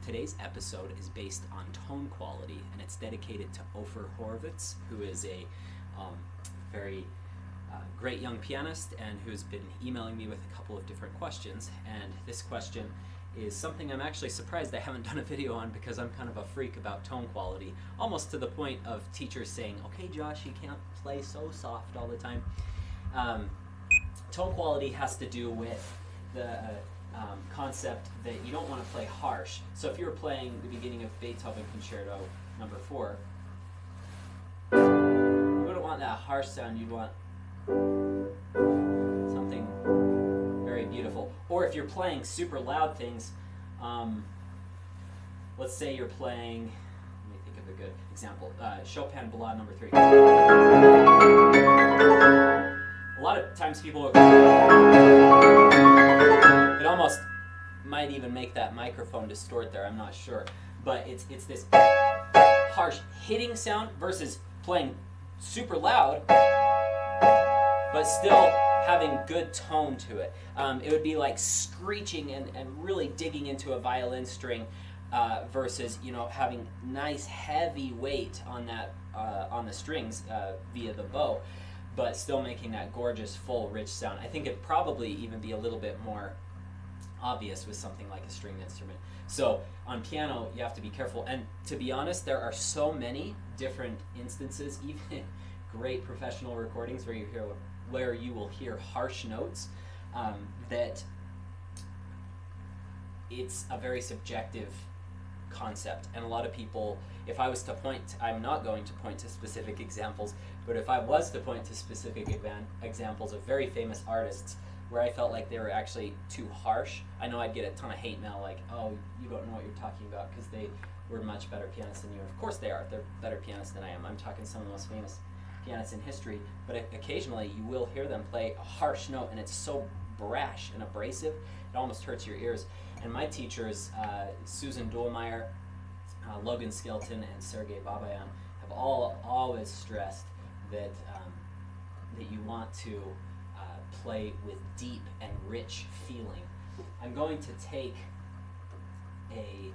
Today's episode is based on tone quality, and it's dedicated to Ofer Horowitz, who is a very great young pianist and who's been emailing me with a couple of different questions. And this question is something I'm actually surprised I haven't done a video on, because I'm kind of a freak about tone quality, almost to the point of teachers saying, okay Josh, you can't play so soft all the time. Tone quality has to do with the concept that you don't want to play harsh. So if you were playing the beginning of Beethoven Concerto No. 4, you wouldn't want that harsh sound, you'd want something very beautiful. Or if you're playing super loud things, let's say you're playing, let me think of a good example, Chopin Ballade No. 3. A lot of times people, it almost might even make that microphone distort there, I'm not sure. But it's this harsh hitting sound versus playing super loud, but still having good tone to it. It would be like screeching and really digging into a violin string versus, you know, having nice heavy weight on that on the strings via the bow, but still making that gorgeous, full, rich sound. I think it'd probably even be a little bit more obvious with something like a stringed instrument. So on piano, you have to be careful. And to be honest, there are so many different instances, even in great professional recordings where you will hear harsh notes, that it's a very subjective concept. And a lot of people, if I was to point, I'm not going to point to specific examples, but if I was to point to specific examples of very famous artists where I felt like they were actually too harsh, I know I'd get a ton of hate mail like, oh, you don't know what you're talking about because they were much better pianists than you. And of course they are. They're better pianists than I am. I'm talking some of the most famous pianists in history, but occasionally you will hear them play a harsh note and it's so brash and abrasive, it almost hurts your ears. And my teachers, Susan Dolmeyer, Logan Skelton, and Sergei Babayan, have always stressed that, that you want to play with deep and rich feeling. I'm going to take a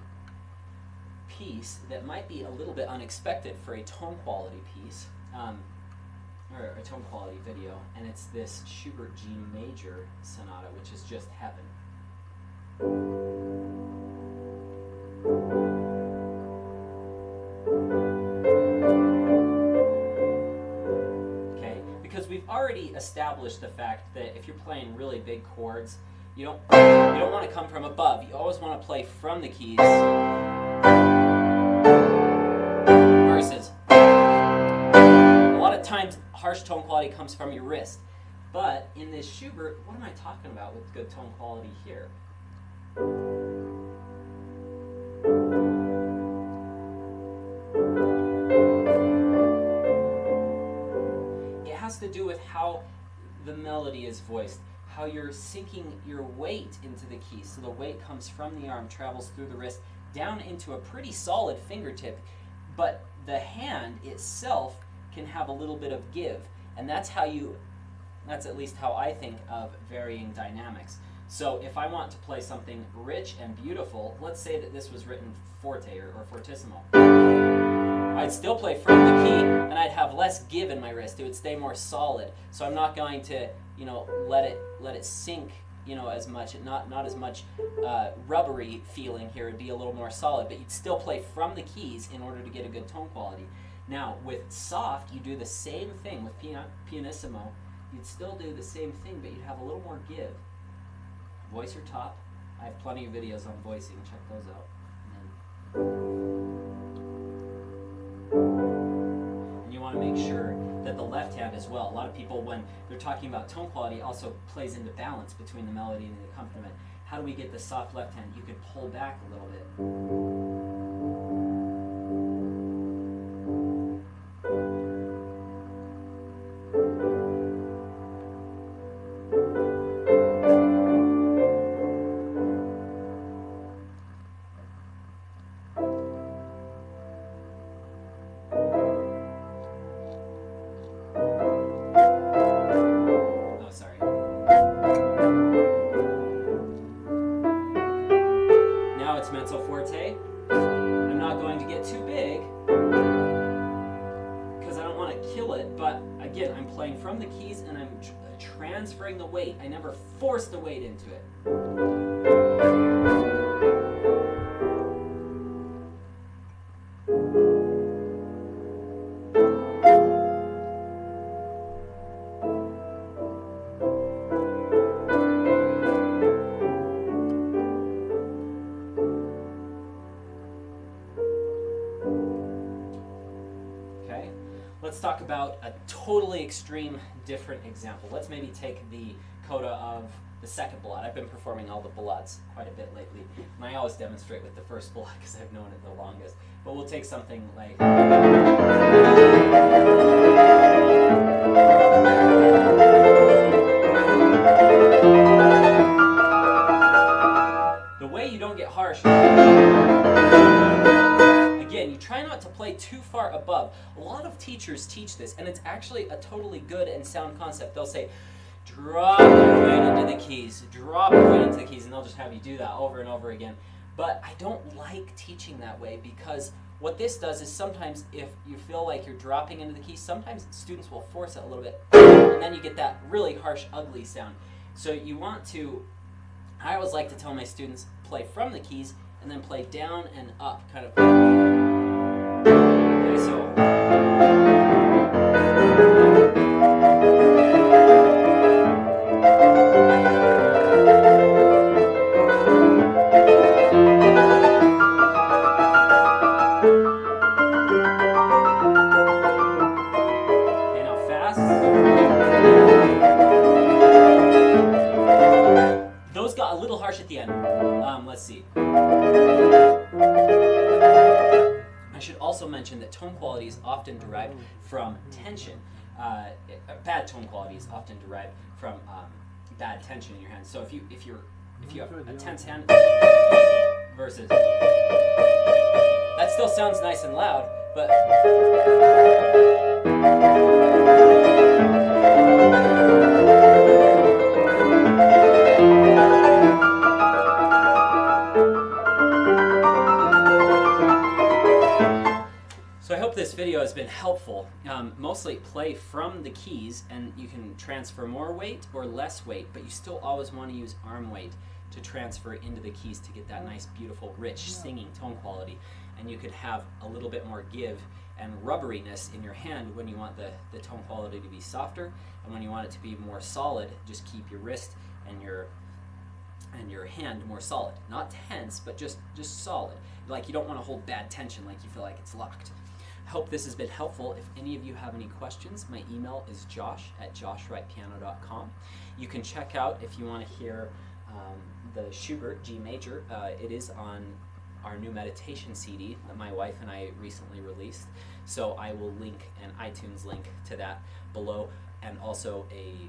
piece that might be a little bit unexpected for a tone quality piece, or a tone quality video, and it's this Schubert G major sonata, which is just heaven. We've already established the fact that if you're playing really big chords, you don't want to come from above. You always want to play from the keys versus a lot of times harsh tone quality comes from your wrist. But in this Schubert, what am I talking about with good tone quality here? To do with how the melody is voiced, how you're sinking your weight into the keys. So the weight comes from the arm, travels through the wrist, down into a pretty solid fingertip, but the hand itself can have a little bit of give. And that's at least how I think of varying dynamics. So if I want to play something rich and beautiful, let's say that this was written forte or fortissimo, I'd still play from the key, and I'd have less give in my wrist. It would stay more solid. So I'm not going to, you know, let it sink, you know, as much. Not as much rubbery feeling here. It'd be a little more solid, but you'd still play from the keys in order to get a good tone quality. Now with soft, you do the same thing with pianissimo. You'd still do the same thing, but you'd have a little more give. Voice your top. I have plenty of videos on voicing. Check those out. And you want to make sure that the left hand as well. A lot of people, when they're talking about tone quality, also plays into balance between the melody and the accompaniment. How do we get the soft left hand? You could pull back a little bit. Mezzo forte. I'm not going to get too big because I don't want to kill it, but again, I'm playing from the keys and I'm transferring the weight. I never force the weight into it. Let's talk about a totally extreme different example. Let's maybe take the coda of the second ballad. I've been performing all the ballades quite a bit lately, and I always demonstrate with the first ballad because I've known it the longest. But we'll take something like... The way you don't get harsh... Again, you try not to play too far above. A lot of teachers teach this, and it's actually a totally good and sound concept. They'll say, drop your weight into the keys, drop your weight into the keys, and they'll just have you do that over and over again. But I don't like teaching that way, because what this does is sometimes if you feel like you're dropping into the keys, sometimes students will force it a little bit, and then you get that really harsh, ugly sound. So you want to, I always like to tell my students, play from the keys, and then play down and up, kind of. Okay, so. Okay, now fast. Those got a little harsh at the end. Let's see. I should also mention that tone quality is often derived from tension. Bad tone quality is often derived from bad tension in your hands. So if you have a tense hand versus that still sounds nice and loud, but so I hope this video has been helpful. Mostly play from the keys, and you can transfer more weight or less weight, but you still always want to use arm weight to transfer into the keys to get that nice, beautiful, rich singing tone quality. And you could have a little bit more give and rubberiness in your hand when you want the tone quality to be softer, and when you want it to be more solid, just keep your wrist and your hand more solid. Not tense, but just solid. Like you don't want to hold bad tension like you feel like it's locked. I hope this has been helpful. If any of you have any questions, my email is josh@joshwrightpiano.com. You can check out, if you want to hear the Schubert G major, it is on our new meditation CD that my wife and I recently released. So I will link an iTunes link to that below, and also a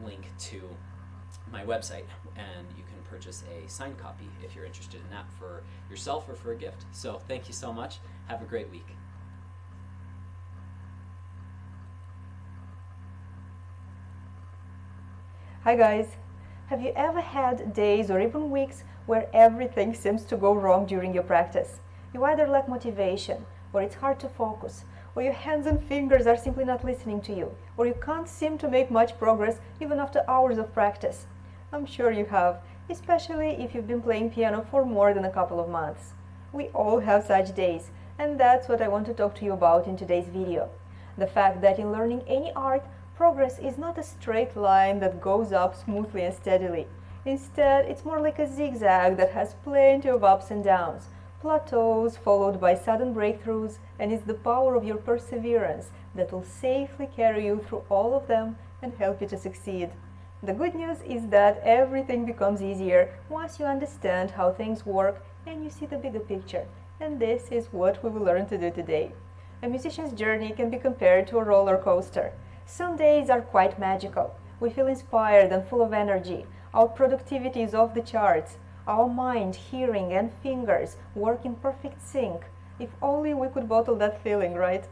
link to my website, and you can purchase a signed copy if you're interested in that for yourself or for a gift. So thank you so much. Have a great week. Hi guys! Have you ever had days or even weeks where everything seems to go wrong during your practice? You either lack motivation, or it's hard to focus, or your hands and fingers are simply not listening to you, or you can't seem to make much progress even after hours of practice. I'm sure you have, especially if you've been playing piano for more than a couple of months. We all have such days, and that's what I want to talk to you about in today's video. The fact that in learning any art, progress is not a straight line that goes up smoothly and steadily. Instead, it's more like a zigzag that has plenty of ups and downs, plateaus followed by sudden breakthroughs, and it's the power of your perseverance that will safely carry you through all of them and help you to succeed. The good news is that everything becomes easier once you understand how things work and you see the bigger picture, and this is what we will learn to do today. A musician's journey can be compared to a roller coaster. Some days are quite magical. We feel inspired and full of energy. Our productivity is off the charts. Our mind, hearing, and fingers work in perfect sync. If only we could bottle that feeling, right?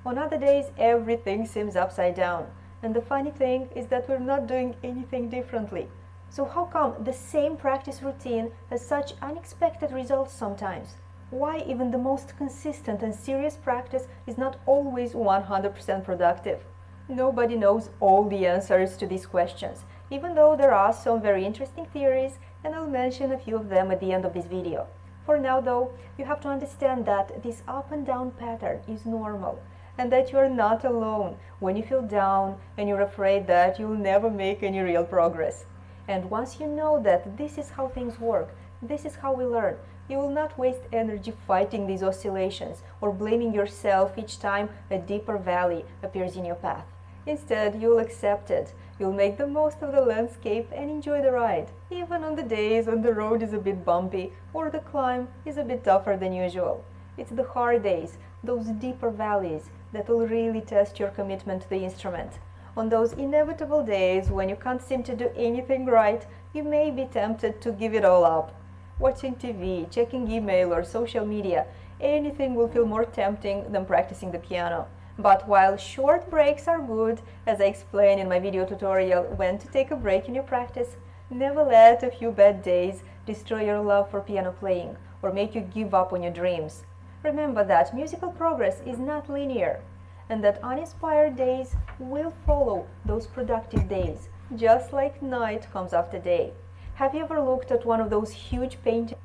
On other days, everything seems upside down. And the funny thing is that we're not doing anything differently. So how come the same practice routine has such unexpected results sometimes? Why even the most consistent and serious practice is not always 100% productive? Nobody knows all the answers to these questions, even though there are some very interesting theories, and I'll mention a few of them at the end of this video. For now though, you have to understand that this up and down pattern is normal, and that you are not alone when you feel down and you're afraid that you'll never make any real progress. And once you know that this is how things work, this is how we learn, you will not waste energy fighting these oscillations or blaming yourself each time a deeper valley appears in your path. Instead, you'll accept it, you'll make the most of the landscape and enjoy the ride, even on the days when the road is a bit bumpy or the climb is a bit tougher than usual. It's the hard days, those deeper valleys, that will really test your commitment to the instrument. On those inevitable days when you can't seem to do anything right, you may be tempted to give it all up. Watching TV, checking email or social media, anything will feel more tempting than practicing the piano. But while short breaks are good, as I explained in my video tutorial when to take a break in your practice, never let a few bad days destroy your love for piano playing or make you give up on your dreams. Remember that musical progress is not linear, and that uninspired days will follow those productive days, just like night comes after day. Have you ever looked at one of those huge paintings?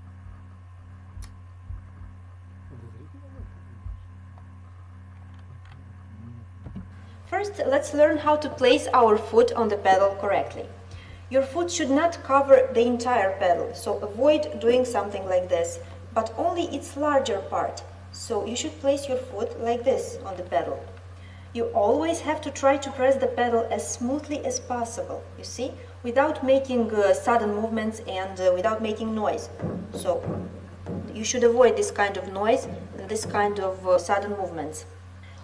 First, let's learn how to place our foot on the pedal correctly. Your foot should not cover the entire pedal, so avoid doing something like this, but only its larger part. So you should place your foot like this on the pedal. You always have to try to press the pedal as smoothly as possible, you see, without making sudden movements and without making noise. So you should avoid this kind of noise and this kind of sudden movements.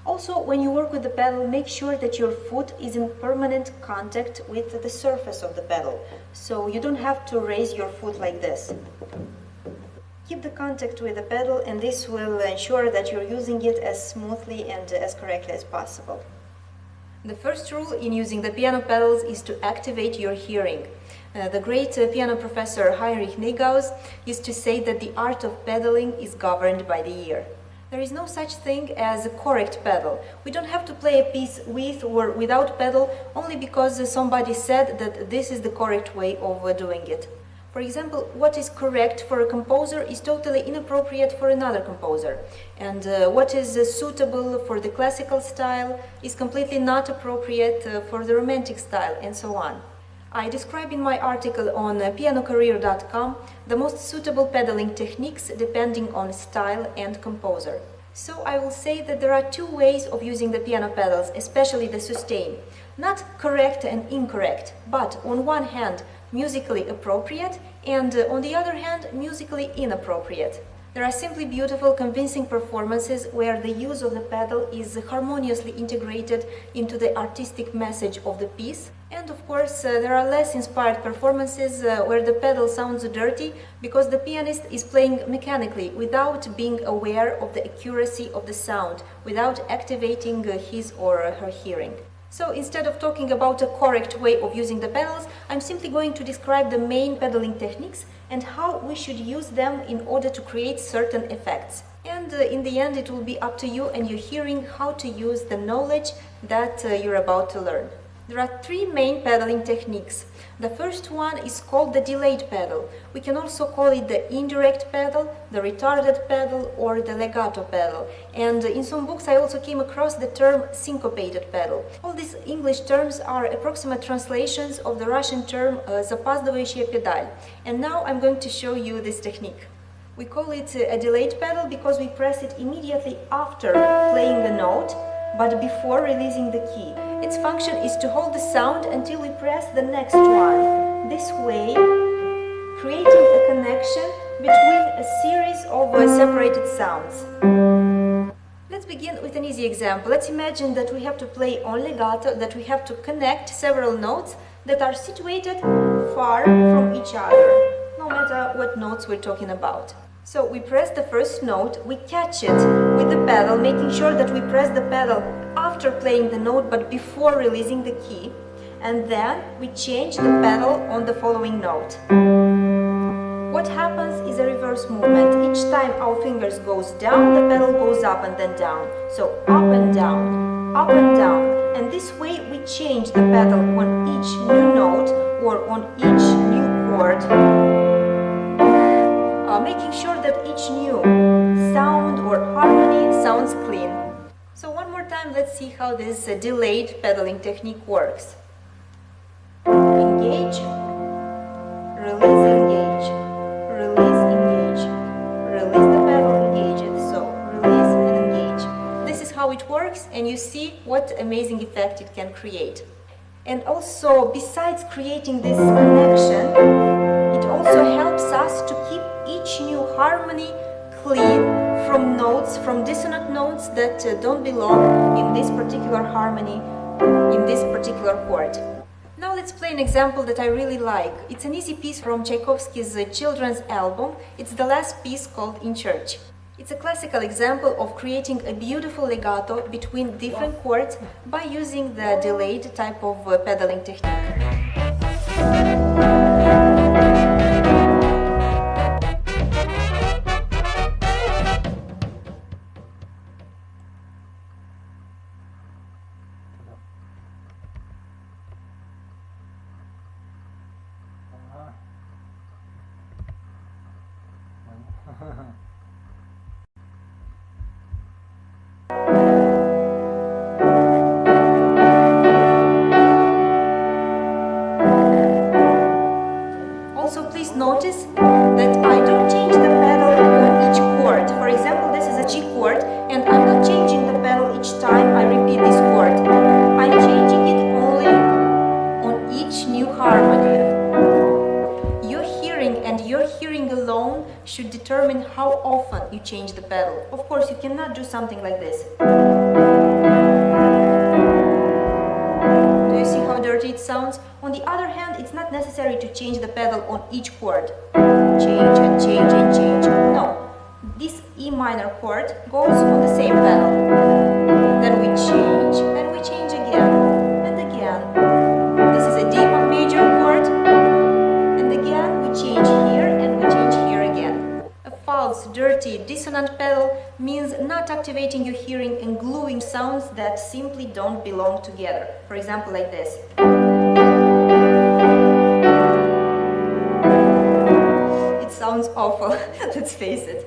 Also, when you work with the pedal, make sure that your foot is in permanent contact with the surface of the pedal, so you don't have to raise your foot like this. Keep the contact with the pedal, and this will ensure that you're using it as smoothly and as correctly as possible. The first rule in using the piano pedals is to activate your hearing. The great piano professor Heinrich Niegaus used to say that the art of pedaling is governed by the ear. There is no such thing as a correct pedal. We don't have to play a piece with or without pedal only because somebody said that this is the correct way of doing it. For example, what is correct for a composer is totally inappropriate for another composer, and what is suitable for the classical style is completely not appropriate for the romantic style, and so on. I describe in my article on pianocareer.com the most suitable pedaling techniques depending on style and composer. So I will say that there are two ways of using the piano pedals, especially the sustain. Not correct and incorrect, but on one hand musically appropriate and on the other hand musically inappropriate. There are simply beautiful, convincing performances where the use of the pedal is harmoniously integrated into the artistic message of the piece. And of course, there are less inspired performances where the pedal sounds dirty because the pianist is playing mechanically without being aware of the accuracy of the sound, without activating his or her hearing. So instead of talking about a correct way of using the pedals, I'm simply going to describe the main pedaling techniques and how we should use them in order to create certain effects. And in the end, it will be up to you and your hearing how to use the knowledge that you're about to learn. There are three main pedaling techniques. The first one is called the delayed pedal. We can also call it the indirect pedal, the retarded pedal, or the legato pedal. And in some books I also came across the term syncopated pedal. All these English terms are approximate translations of the Russian term запаздывающая педаль. And now I'm going to show you this technique. We call it a delayed pedal because we press it immediately after playing the note, but before releasing the key. Its function is to hold the sound until we press the next one. This way, creating a connection between a series of separated sounds. Let's begin with an easy example. Let's imagine that we have to play on legato, that we have to connect several notes that are situated far from each other, no matter what notes we're talking about. So we press the first note, we catch it with the pedal, making sure that we press the pedal after playing the note but before releasing the key. and then we change the pedal on the following note. What happens is a reverse movement. Each time our fingers goes down, the pedal goes up and then down. So up and down, up and down. And this way we change the pedal on each new note or on each new chord, making sure that each new sound or harmony sounds clean. So one more time, let's see how this delayed pedaling technique works. Engage, release, engage, release, engage, release the pedal, engage it, so release and engage. This is how it works, and you see what amazing effect it can create. And also, besides creating this connection, it also helps us to keep each new harmony clean from notes, from dissonant notes that don't belong in this particular harmony, in this particular chord. Now let's play an example that I really like. It's an easy piece from Tchaikovsky's children's album. It's the last piece called In Church. It's a classical example of creating a beautiful legato between different chords by using the delayed type of pedaling technique. Also, please notice that I don't change the pedal on each chord. For example, this is a G chord, and I'm not changing the pedal each time I repeat this chord. I'm changing it only on each new harmony. Your hearing and your hearing alone should determine how often you change the pedal. Of course, you cannot do something like this. Do you see how dirty it sounds? On the other hand, it's not necessary to change the pedal on each chord. Change and change and change. No. This E minor chord goes on the same pedal. Then we change and we change again and again. This is a D major chord. And again we change here and we change here again. A false, dirty, dissonant pedal means not activating your hearing and gluing sounds that simply don't belong together. For example, like this. Sounds awful, let's face it.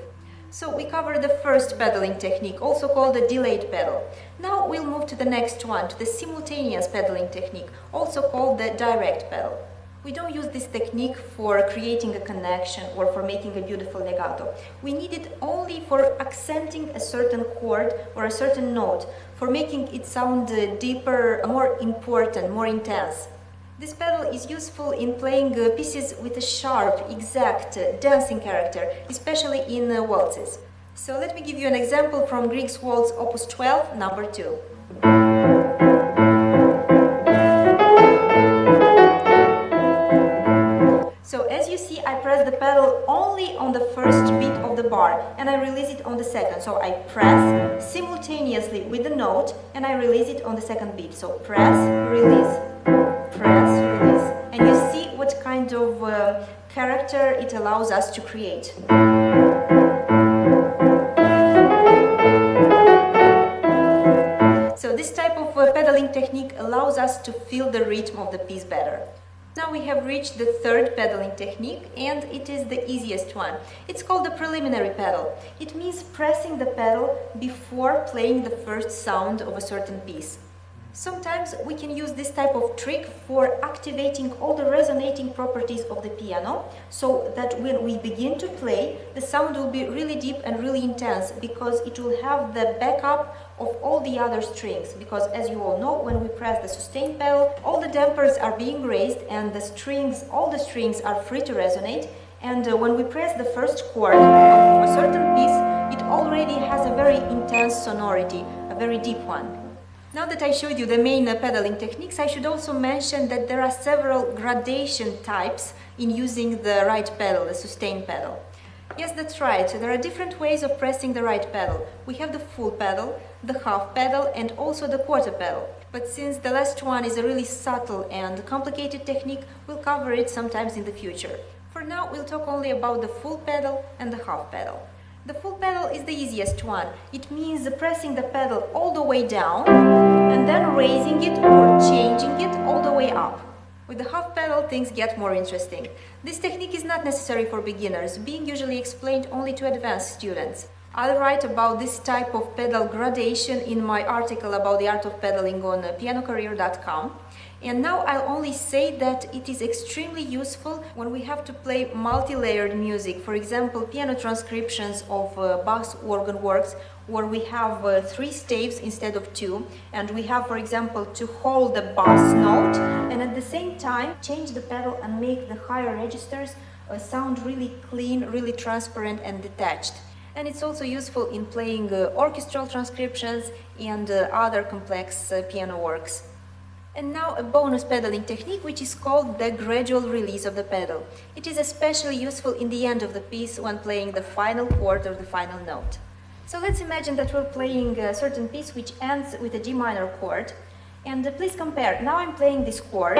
So we covered the first pedaling technique, also called the delayed pedal. Now we'll move to the next one, to the simultaneous pedaling technique, also called the direct pedal. We don't use this technique for creating a connection or for making a beautiful legato. We need it only for accenting a certain chord or a certain note, for making it sound deeper, more important, more intense. This pedal is useful in playing pieces with a sharp, exact, dancing character, especially in waltzes. So let me give you an example from Grieg's Waltz Opus 12, number 2. So as you see, I press the pedal only on the first beat of the bar and I release it on the second. So I press simultaneously with the note and I release it on the second beat. So press, release. Press, release, and you see what kind of character it allows us to create. So this type of pedaling technique allows us to feel the rhythm of the piece better. Now we have reached the third pedaling technique, and it is the easiest one. It's called the preliminary pedal. It means pressing the pedal before playing the first sound of a certain piece. Sometimes we can use this type of trick for activating all the resonating properties of the piano, so that when we begin to play, the sound will be really deep and really intense, because it will have the backup of all the other strings. Because as you all know, when we press the sustain pedal, all the dampers are being raised and the strings, all the strings are free to resonate. And when we press the first chord of a certain piece, it already has a very intense sonority, a very deep one. Now that I showed you the main pedaling techniques, I should also mention that there are several gradation types in using the right pedal, the sustain pedal. Yes, that's right, there are different ways of pressing the right pedal. We have the full pedal, the half pedal and also the quarter pedal. But since the last one is a really subtle and complicated technique, we'll cover it sometimes in the future. For now, we'll talk only about the full pedal and the half pedal. The full pedal is the easiest one. It means pressing the pedal all the way down and then raising it or changing it all the way up. With the half pedal, things get more interesting. This technique is not necessary for beginners, being usually explained only to advanced students. I'll write about this type of pedal gradation in my article about the art of pedaling on pianocareer.com. And now I'll only say that it is extremely useful when we have to play multi-layered music, for example, piano transcriptions of Bach's organ works, where we have 3 staves instead of 2, and we have, for example, to hold the bass note and at the same time change the pedal and make the higher registers sound really clean, really transparent and detached. And it's also useful in playing orchestral transcriptions and other complex piano works. And now a bonus pedaling technique, which is called the gradual release of the pedal. It is especially useful in the end of the piece when playing the final chord or the final note. So let's imagine that we're playing a certain piece which ends with a D minor chord. And please compare. Now I'm playing this chord.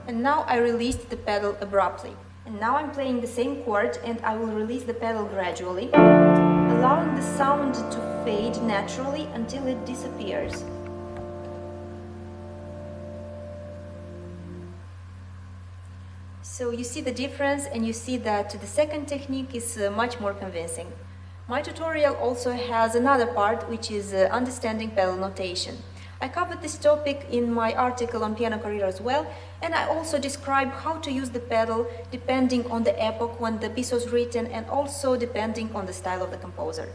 And now I released the pedal abruptly. And now I'm playing the same chord and I will release the pedal gradually, allowing the sound to fade naturally until it disappears. So you see the difference, and you see that the second technique is much more convincing. My tutorial also has another part, which is understanding pedal notation. I covered this topic in my article on Piano Career as well, and I also describe how to use the pedal depending on the epoch when the piece was written and also depending on the style of the composer.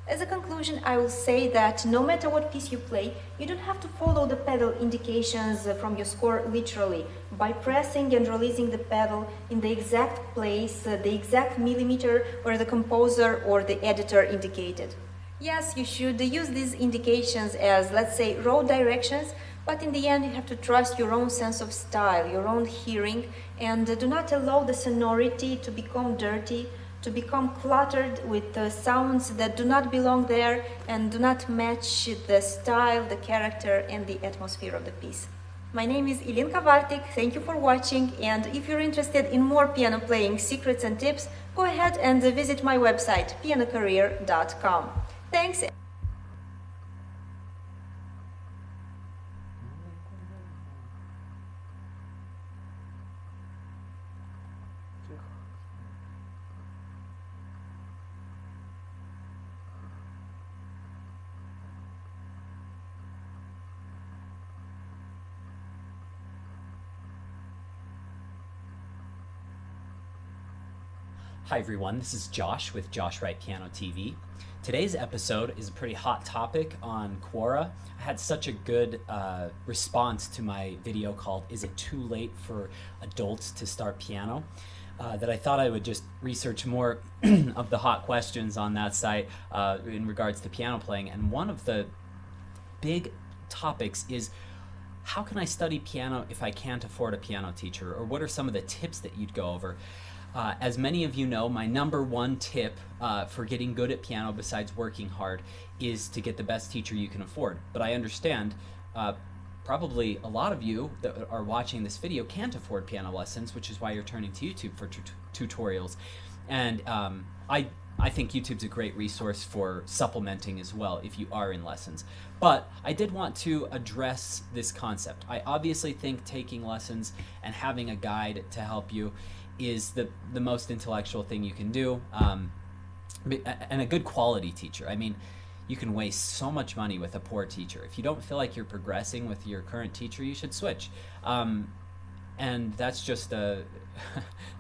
As a conclusion, I will say that no matter what piece you play, you don't have to follow the pedal indications from your score literally by pressing and releasing the pedal in the exact place, the exact millimeter where the composer or the editor indicated. Yes, you should use these indications as, let's say, road directions, but in the end you have to trust your own sense of style, your own hearing, and do not allow the sonority to become dirty, to become cluttered with sounds that do not belong there and do not match the style, the character and the atmosphere of the piece. My name is Ilinka Vartik, thank you for watching, and if you're interested in more piano playing secrets and tips, go ahead and visit my website pianocareer.com. Thanks. Hi everyone, this is Josh with Josh Wright Piano TV. Today's episode is a pretty hot topic on Quora. I had such a good response to my video called "Is it too late for adults to start piano?" That I thought I would just research more of the hot questions on that site in regards to piano playing. And one of the big topics is, how can I study piano if I can't afford a piano teacher? Or what are some of the tips that you'd go over? As many of you know, my #1 tip for getting good at piano, besides working hard, is to get the best teacher you can afford. But I understand probably a lot of you that are watching this video can't afford piano lessons, which is why you're turning to YouTube for tutorials. And I think YouTube's a great resource for supplementing as well if you are in lessons. But I did want to address this concept. I obviously think taking lessons and having a guide to help you is the most intellectual thing you can do, and a good quality teacher. I mean, you can waste so much money with a poor teacher. If you don't feel like you're progressing with your current teacher, you should switch. And that's just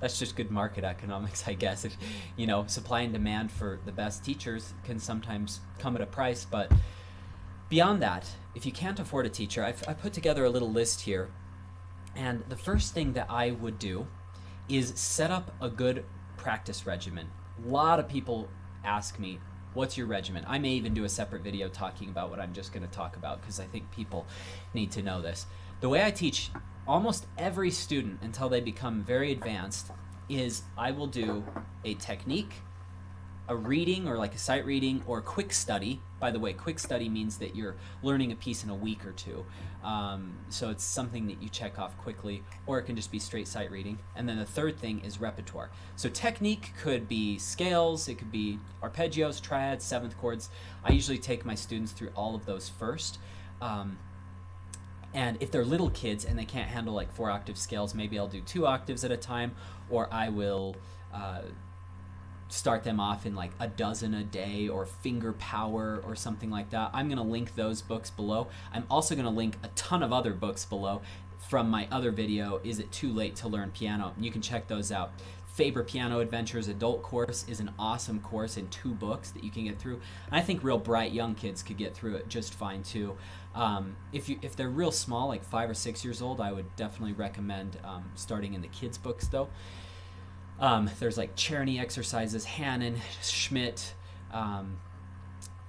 that's just good market economics, I guess. If, you know, supply and demand for the best teachers can sometimes come at a price. But beyond that, if you can't afford a teacher, I put together a little list here. And the first thing that I would do is set up a good practice regimen. A lot of people ask me, what's your regimen? I may even do a separate video talking about what I'm just going to talk about, because I think people need to know this. The way I teach almost every student until they become very advanced is I will do a technique, a reading or like a sight reading or quick study. By the way, quick study means that you're learning a piece in a week or two. So it's something that you check off quickly, or it can just be straight sight reading. And then the third thing is repertoire. So technique could be scales, it could be arpeggios, triads, seventh chords. I usually take my students through all of those first. And if they're little kids and they can't handle like 4-octave scales, maybe I'll do 2 octaves at a time, or I will start them off in like a dozen a day or finger power or something like that. I'm going to link those books below. I'm also going to link a ton of other books below from my other video, Is It Too Late to Learn Piano? You can check those out. Faber Piano Adventures adult course is an awesome course in 2 books that you can get through. And I think real bright young kids could get through it just fine too. If they're real small, like 5 or 6 years old, I would definitely recommend starting in the kids' books though. There's like Czerny exercises, Hannon, Schmidt.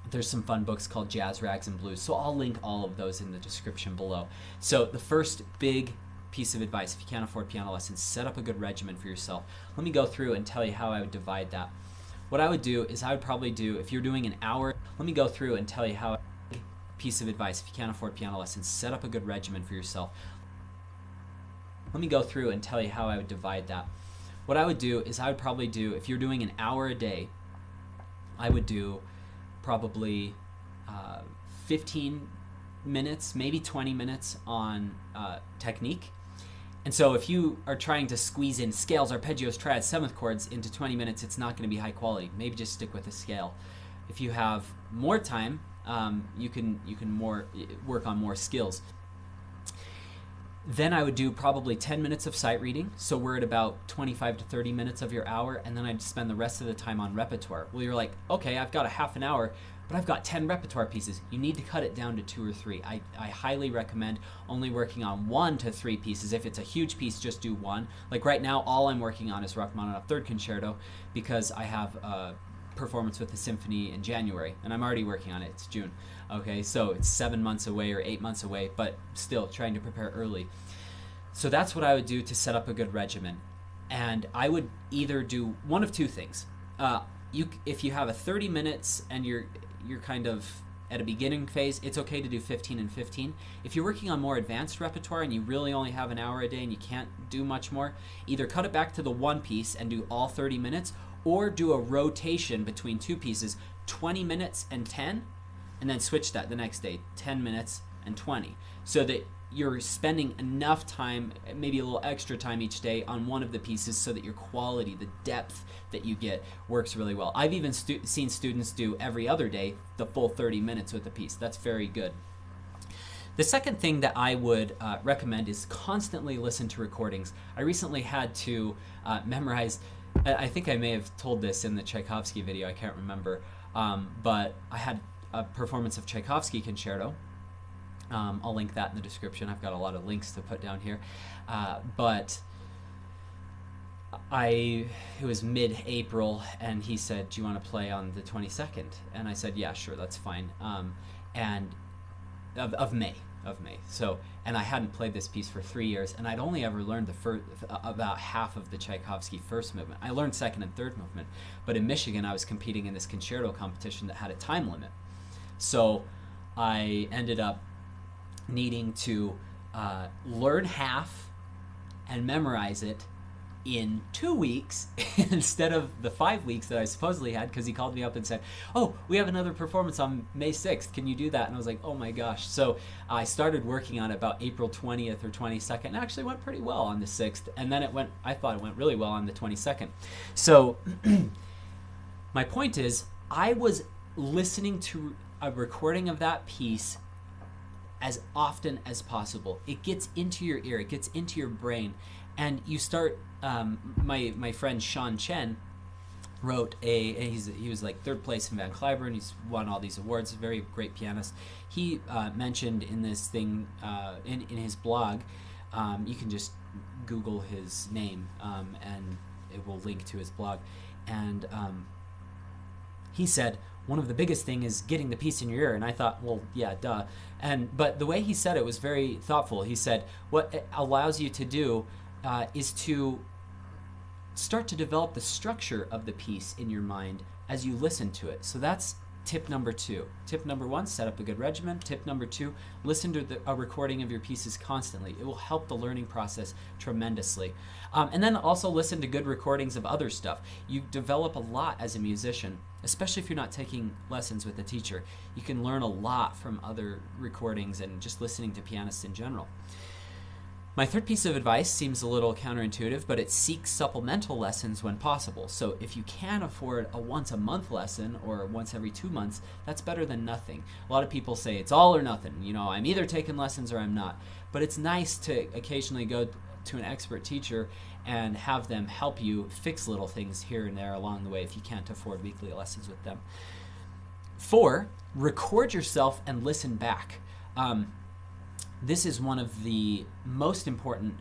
There's some fun books called Jazz, Rags, and Blues. So I'll link all of those in the description below. So the first big piece of advice, if you can't afford piano lessons, set up a good regimen for yourself. Let me go through and tell you how I would divide that. What I would do is I would probably do, if you're doing an hour, let me go through and tell you how, piece of advice, if you can't afford piano lessons, set up a good regimen for yourself. Let me go through and tell you how I would divide that. What I would do is I would probably do, if you're doing an hour a day, I would do probably 15 minutes, maybe 20 minutes on technique. And so if you are trying to squeeze in scales, arpeggios, triads, seventh chords into 20 minutes, it's not going to be high quality. Maybe just stick with a scale. If you have more time, you can work on more skills. Then I would do probably 10 minutes of sight reading. So we're at about 25 to 30 minutes of your hour, and then I'd spend the rest of the time on repertoire. Well, you're like, okay, I've got a half an hour, but I've got 10 repertoire pieces. You need to cut it down to 2 or 3. I highly recommend only working on 1 to 3 pieces. If it's a huge piece, just do 1. Like right now, all I'm working on is Rachmaninoff Third Concerto because I have a performance with the symphony in January, and I'm already working on it. It's June. Okay, so it's 7 months away or 8 months away, but still trying to prepare early. So that's what I would do to set up a good regimen. And I would either do one of 2 things. If you have a 30 minutes and you're kind of at a beginning phase, it's okay to do 15 and 15. If you're working on more advanced repertoire and you really only have an hour a day and you can't do much more, either cut it back to the 1 piece and do all 30 minutes, or do a rotation between 2 pieces, 20 minutes and 10, and then switch that the next day, 10 minutes and 20, so that you're spending enough time, maybe a little extra time each day on one of the pieces so that your quality, the depth that you get, works really well. I've even seen students do every other day the full 30 minutes with a piece. That's very good. The second thing that I would recommend is constantly listen to recordings. I recently had to memorize, I think I may have told this in the Tchaikovsky video, I can't remember, but I had a performance of Tchaikovsky Concerto. I'll link that in the description. I've got a lot of links to put down here. But it was mid-April, and he said, do you want to play on the 22nd? And I said, yeah, sure, that's fine. And of May. So, and I hadn't played this piece for 3 years, and I'd only ever learned about half of the Tchaikovsky first movement. I learned second and third movement, but in Michigan I was competing in this concerto competition that had a time limit. So I ended up needing to learn half and memorize it in 2 weeks instead of the 5 weeks that I supposedly had, because he called me up and said, oh, we have another performance on May 6th. Can you do that? And I was like, oh my gosh. So I started working on it about April 20th or 22nd, and actually went pretty well on the 6th. And then I thought it went really well on the 22nd. So my point is, I was listening to a recording of that piece as often as possible. It gets into your ear, it gets into your brain, and you start, my friend Sean Chen wrote he was like 3rd place in Van Cliburn, he's won all these awards, a very great pianist. He mentioned in this thing, in his blog, you can just Google his name and it will link to his blog, and he said, one of the biggest thing is getting the piece in your ear. And I thought, well, yeah, duh. But the way he said it was very thoughtful. He said, what it allows you to do is to start to develop the structure of the piece in your mind as you listen to it. So that's tip number 2. Tip number 1, set up a good regimen. Tip number 2, listen to a recording of your pieces constantly. It will help the learning process tremendously. And then also listen to good recordings of other stuff. You develop a lot as a musician, especially if you're not taking lessons with a teacher. You can learn a lot from other recordings and just listening to pianists in general. My third piece of advice seems a little counterintuitive, but it seeks supplemental lessons when possible. So if you can afford a once-a-month lesson or once every 2 months, that's better than nothing. A lot of people say it's all or nothing. You know, I'm either taking lessons or I'm not. But it's nice to occasionally go to an expert teacher and have them help you fix little things here and there along the way if you can't afford weekly lessons with them. 4, record yourself and listen back. This is one of the most important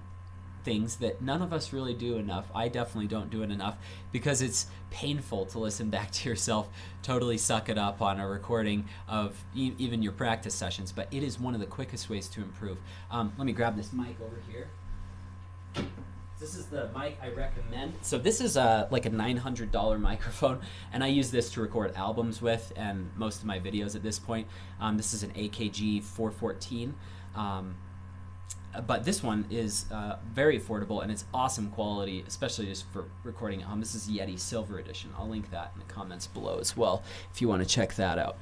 things that none of us really do enough. I definitely don't do it enough because it's painful to listen back to yourself, totally suck it up on a recording of even your practice sessions, but it is one of the quickest ways to improve. Let me grab this mic over here. This is the mic I recommend. So this is like a $900 microphone, and I use this to record albums with and most of my videos at this point. This is an AKG 414. But this one is very affordable and it's awesome quality, especially just for recording at home. This is Yeti Silver Edition. I'll link that in the comments below as well if you want to check that out.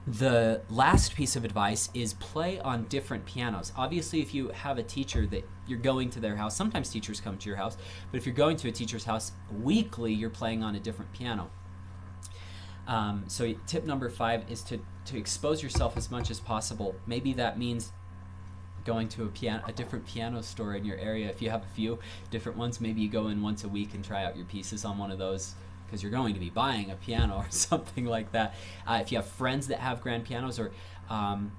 The last piece of advice is play on different pianos. Obviously, if you have a teacher that you're going to their house, sometimes teachers come to your house, but if you're going to a teacher's house weekly, you're playing on a different piano. So tip number 5 is to expose yourself as much as possible. Maybe that means going to a different piano store in your area. If you have a few different ones, maybe you go in once a week and try out your pieces on one of those because you're going to be buying a piano or something like that. If you have friends that have grand pianos, or I'm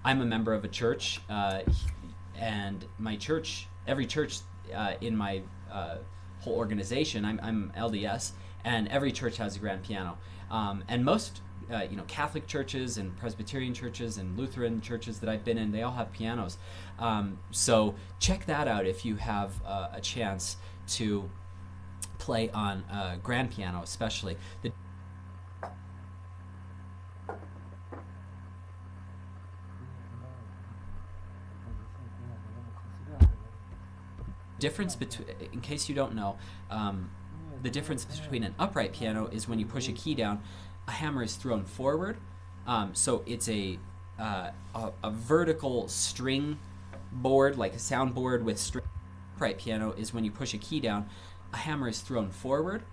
a member of a church, and my church, every church in my whole organization, I'm LDS, and every church has a grand piano. And most Catholic churches and Presbyterian churches and Lutheran churches that I've been in, they all have pianos. So check that out if you have a chance to play on a grand piano, especially. The difference between, in case you don't know, the difference between an upright piano is when you push a key down, a hammer is thrown forward. So it's a vertical string board, like a soundboard with string. Upright piano is when you push a key down, a hammer is thrown forward.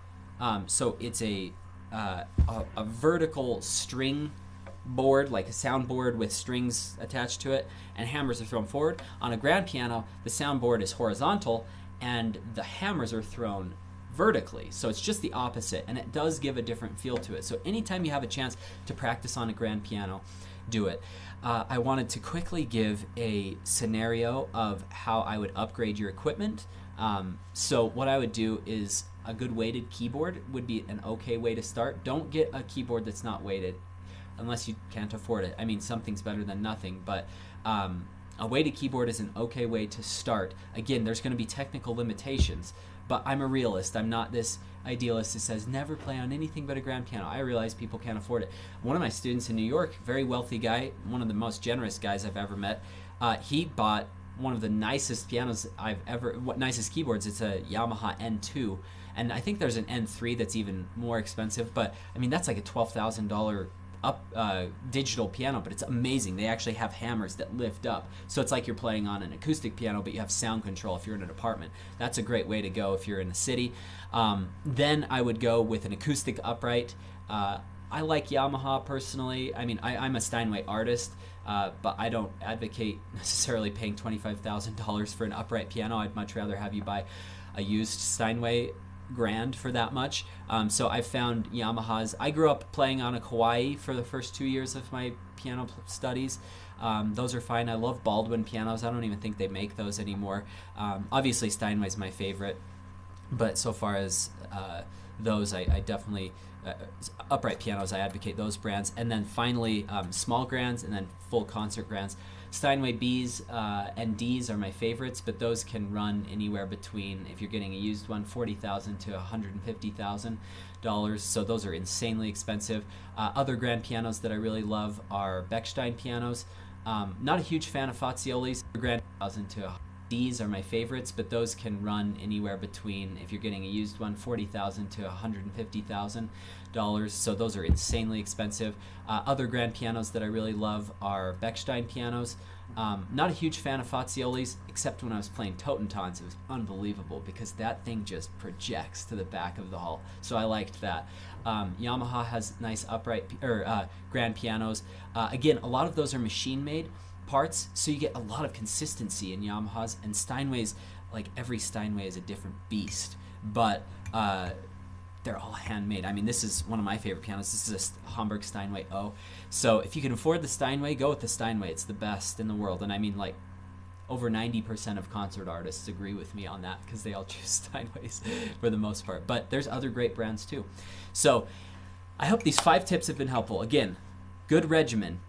So it's a vertical string board, like a soundboard with strings attached to it, and hammers are thrown forward. On a grand piano, the soundboard is horizontal and the hammers are thrown vertically. So it's just the opposite, and it does give a different feel to it. So anytime you have a chance to practice on a grand piano, do it. I wanted to quickly give a scenario of how I would upgrade your equipment. So what I would do is a good weighted keyboard would be an okay way to start. Don't get a keyboard that's not weighted unless you can't afford it. I mean, something's better than nothing, but a weighted keyboard is an okay way to start. Again, there's going to be technical limitations, but I'm a realist. I'm not this idealist that says never play on anything but a grand piano. I realize people can't afford it. One of my students in New York, very wealthy guy, one of the most generous guys I've ever met, he bought one of the nicest pianos nicest keyboards. It's a Yamaha N2, and I think there's an N3 that's even more expensive, but I mean, that's like a $12,000 digital piano, but it's amazing. They actually have hammers that lift up, so it's like you're playing on an acoustic piano, but you have sound control if you're in an apartment. That's a great way to go if you're in a city. Then I would go with an acoustic upright. I like Yamaha personally. I mean, I'm a Steinway artist, but I don't advocate necessarily paying $25,000 for an upright piano. I'd much rather have you buy a used Steinway grand for that much. So I found Yamahas. I grew up playing on a QIWI for the first 2 years of my piano studies. Those are fine. I love Baldwin pianos. I don't even think they make those anymore. Obviously Steinway's my favorite, but so far as those, I definitely upright pianos, I advocate those brands. And then finally small grands and then full concert grands. Steinway Bs and Ds are my favorites, but those can run anywhere between, if you're getting a used one, $40,000 to $150,000. So those are insanely expensive. Other grand pianos that I really love are Bechstein pianos. Not a huge fan of Faziolis. Grand $1,000 to Ds are my favorites, but those can run anywhere between, if you're getting a used one, $40,000 to $150,000. So those are insanely expensive. Other grand pianos that I really love are Bechstein pianos. Not a huge fan of Faziolis, except when I was playing Totentons. It was unbelievable because that thing just projects to the back of the hall. So I liked that. Yamaha has nice upright grand pianos. Again, a lot of those are machine-made parts, so you get a lot of consistency in Yamahas, and Steinways, like every Steinway is a different beast, but they're all handmade. I mean, this is one of my favorite pianos. This is a Hamburg Steinway O. So if you can afford the Steinway, go with the Steinway. It's the best in the world, and I mean, like, over 90% of concert artists agree with me on that because they all choose Steinways for the most part. But there's other great brands too. So I hope these 5 tips have been helpful. Again, good regimen,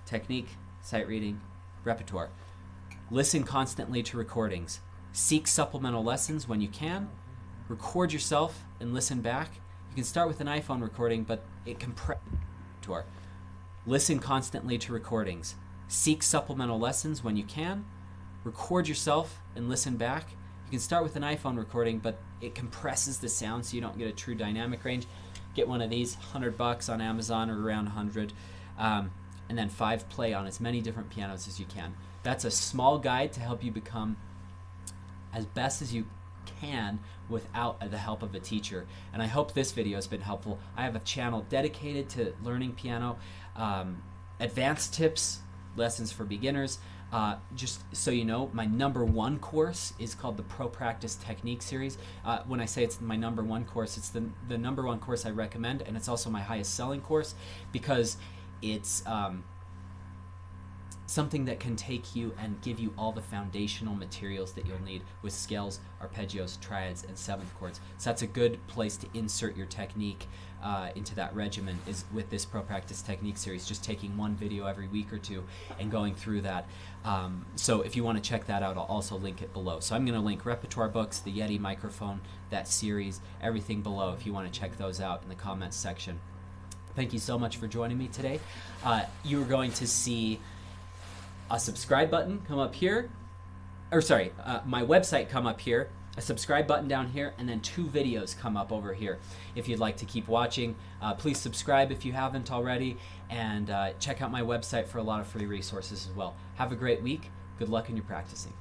technique, sight reading, repertoire. Listen constantly to recordings. Seek supplemental lessons when you can. Record yourself and listen back. You can start with an iPhone recording, but it compresses. Listen constantly to recordings. Seek supplemental lessons when you can. Record yourself and listen back. You can start with an iPhone recording, but it compresses the sound so you don't get a true dynamic range. Get one of these, $100 on Amazon or around 100. And then 5 play on as many different pianos as you can. That's a small guide to help you become as best as you can without the help of a teacher. And I hope this video has been helpful. I have a channel dedicated to learning piano, advanced tips, lessons for beginners. Just so you know, my #1 course is called the Pro Practice Technique Series. When I say it's my #1 course, it's the #1 course I recommend, and it's also my highest selling course because it's something that can take you and give you all the foundational materials that you'll need with scales, arpeggios, triads, and 7th chords. So that's a good place to insert your technique into that regimen, is with this Pro Practice Technique Series, just taking one video every week or 2 and going through that. So if you want to check that out, I'll also link it below. So I'm going to link repertoire books, the Yeti microphone, that series, everything below if you want to check those out in the comments section. Thank you so much for joining me today. You are going to see a subscribe button come up here, or sorry, my website come up here, a subscribe button down here, and then 2 videos come up over here. If you'd like to keep watching, please subscribe if you haven't already, and check out my website for a lot of free resources as well. Have a great week. Good luck in your practicing.